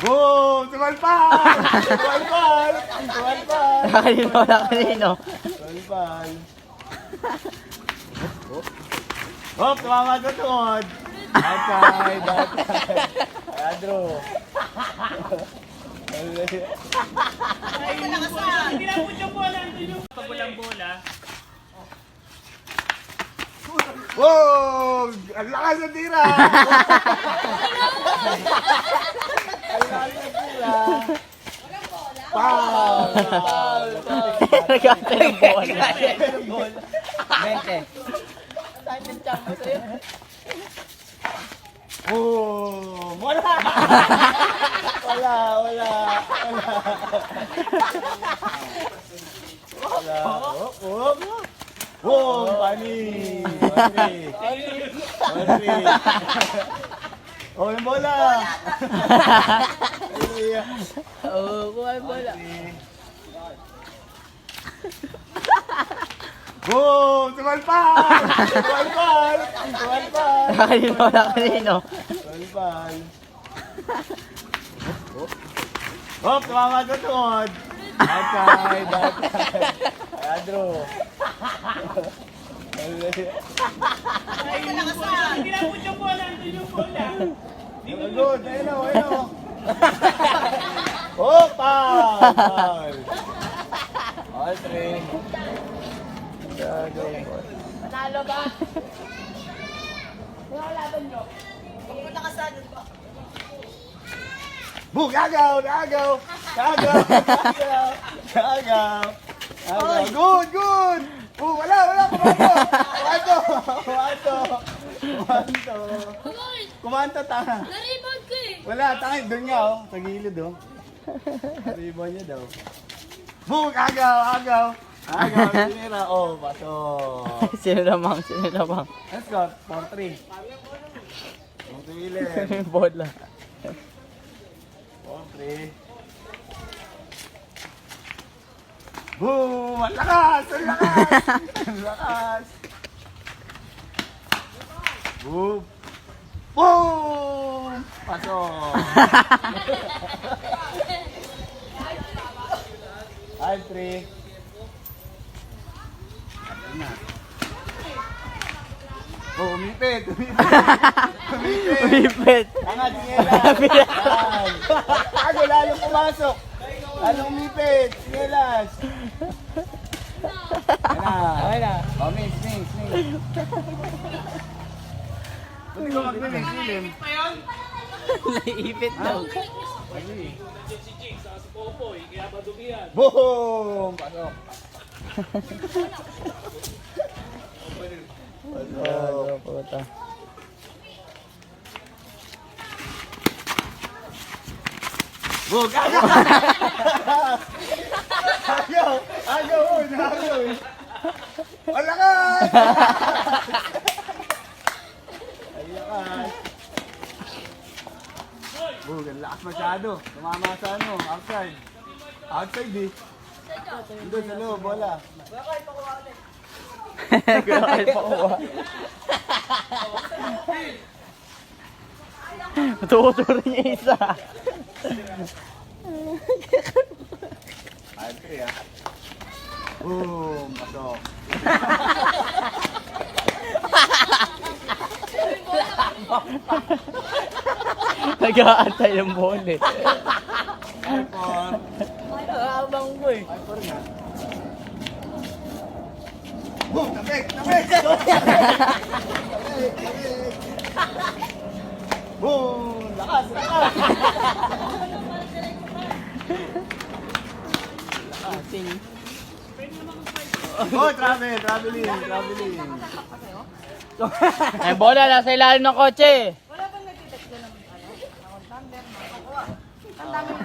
Boom! Tumalpal! Tumalpal! Tumalpal! Nakalino, nakalino. Tumalpal! Hop! Tumama sa tuhod! Outside! Outside! Andrew! Hindi na po yung bola. Pag walang bola. Wow! Ang lakas ng tira! Ang lakas ng tira! Foul! Foul! Nagkanta ng bola. Ng bola. 20. Boom! Wala! Wala! Wala! Wala! Hop! Hop! Boom! Pani! Pani! Pani! Oh, yung bola! Oo, kuha yung bola. Boom! Tumalpal! Tumalpal! Tumalpal! Nakalino, nakalino. Tumalpal! Hop! Tumama sa tuhod! Outside! Outside! Andrew! Hindi na po yung bola. Hindi yung bola. Good! Ayun o! Ayun o! Oh! Foul! All three! Panalo ba? Wala laban nyo. Pumunta ka sa ba? Boom! Gagaw! Gagaw! Gagaw! Gagaw! Gagaw! Gagaw! Good! Good! Boom! Wala! Wala! Kumanto! Kumanto! Kumanto! Kumanto! Tanga! Naribag ko eh. Wala! Tanga! Doon nga oh! Sa gilid oh! Ribbon niya daw. Boom! Agaw! Agaw! Agaw! Sinira! Oh! Pasok! Sino lamang, sino lamang. Let's go! 4-3. 4-3 Bola. 4-3. Boom! Ang lakas! Ang lakas! Ang lakas! Boom! Boom! Pasok! 5-3. Oh, umipit! Umipit! Umipit! Umipit. Angat niya lang! Ako lalong pumasok! Lalong umipit! Sinelas! Ayan na! Oh, mix! Buti ko mag-mix, Silim. Naipit daw. Boom! Pasok! Ano, puta. Boom! Agaw! Agaw! Agaw! Agaw! Ang lakas! Ang lakas! Boom! Ang lakas masyado. Tumama sa ano, outside. Outside eh. Dito sa loob, bola. Kaya kayo pa kuha. Tuturo niya isa. Entry ah. Boom! Pasok. Nag-aantay ng bola eh. 5-4. Habang ko eh. 5-4 nga. Boom! Tabik! Tabik! Boom! Lakas! Lakas! Asing. Oh, traveling. Ay, bola nasa ilalim ng kotse. Wala bang nagtitext doon ng thunder, makakuha? Ang dami na.